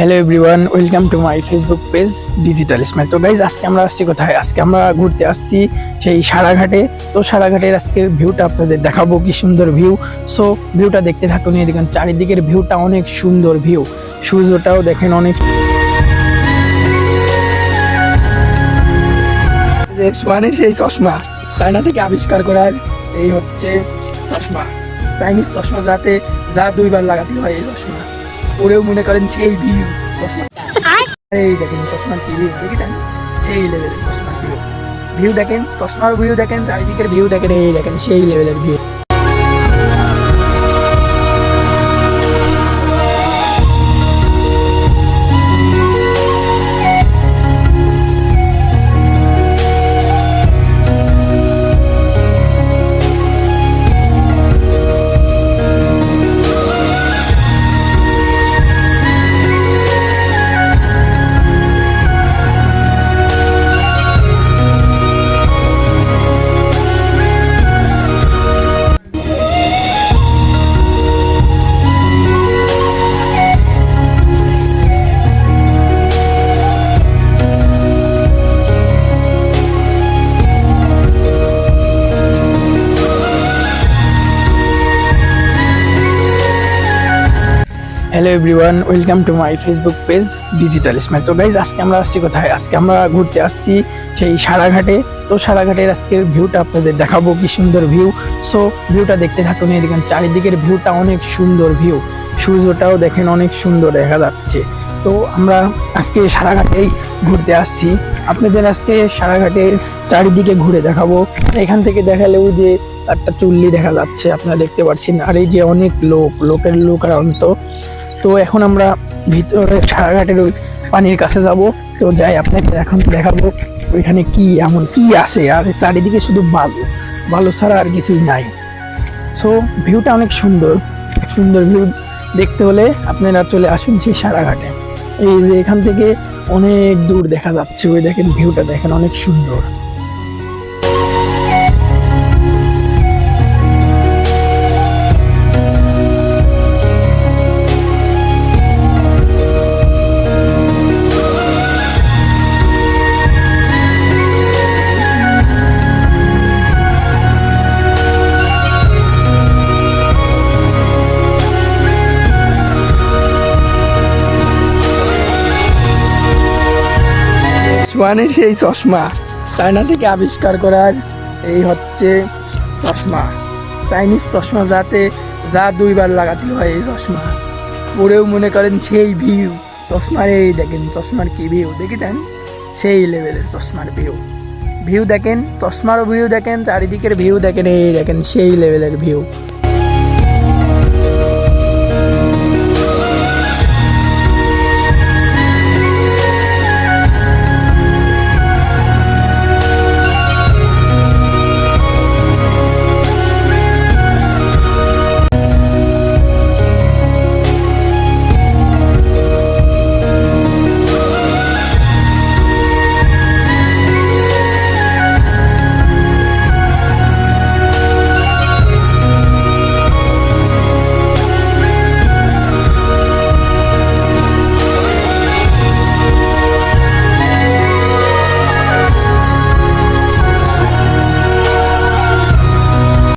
Hello everyone, welcome to my Facebook page digital smile. তো guys, আজকে আমরা আসছি কোথায়? আজকে আমরা ঘুরতে আসছি সেই সারাঘাটে। তো সারাঘাটের আজকের ভিউটা আপনাদের দেখাবো, কি সুন্দর ভিউ। সো ভিউটা দেখতে থাকুন। দেখুন চারিদিকের ভিউটা অনেক সুন্দর ভিউ, সূর্যটাও দেখেন অনেক। সোয়ানের সেই চশমা চায়না থেকে আবিষ্কার করার, এই হচ্ছে চশমা, চাইনিজ চশমা, যা দুইবার লাগাতে হয় এই চশমা। ওরেও মনে করেন সেই ভিউ চশমা। এই দেখেন চশমার কি ভিউ, দেখেছেন? সেই লেভেলের চশমার ভিউ। ভিউ দেখেন, চশমার ভিউ দেখেন, চারিদিকের ভিউ দেখেন, এই দেখেন সেই লেভেলের view. Hello everyone, welcome to my Facebook page digital smile. তো গাইজ, আজকে আমরা আসছি কোথায়? আজকে আমরা ঘুরতে আসছি সেই সারাঘাটে। তো সারাঘাটের আজকের ভিউটা আপনাদের দেখাবো, কি সুন্দর ভিউ। সো ভিউটা দেখতে থাকুন। দেখুন চারিদিকের ভিউটা অনেক সুন্দর ভিউ, সূর্যটাও দেখেন অনেক সুন্দর দেখা যাচ্ছে। তো আমরা আজকে সারাঘাটেই ঘুরতে আসছি, আপনাদের আজকে সারাঘাটের চারিদিকে ঘুরে দেখাবো। এখান থেকে দেখালেও যে একটা চুল্লি দেখা যাচ্ছে, আপনারা দেখতে পাচ্ছেন। আর এই যে অনেক লোকের লোকারন্ত। তো এখন আমরা ভিতরে সারাঘাটের ওই পানির কাছে যাব। তো যাই, আপনাকে এখন দেখাবো ওইখানে কি এমন কি আছে। আর চারিদিকে শুধু বালু, বালু ছাড়া আর কিছুই নাই। সো ভিউটা অনেক সুন্দর, সুন্দর ভিউ দেখতে হলে আপনারা চলে আসুন সেই সারাঘাটে। এই যে এখান থেকে অনেক দূর দেখা যাচ্ছে, ওই দেখেন ভিউটা দেখেন অনেক সুন্দর। সোয়ানের সেই চশমা চায়না থেকে আবিষ্কার করার, এই হচ্ছে চশমা, চাইনিজ চশমা, যা দুইবার লাগাতে হয় এই চশমা। ওরেও মনে করেন সেই ভিউ চশমার। এই দেখেন চশমার কি ভিউ, দেখেছেন? সেই লেভেলের চশমার ভিউ। ভিউ দেখেন, চশমারও ভিউ দেখেন, চারিদিকের ভিউ দেখেন, এই দেখেন সেই লেভেলের ভিউ।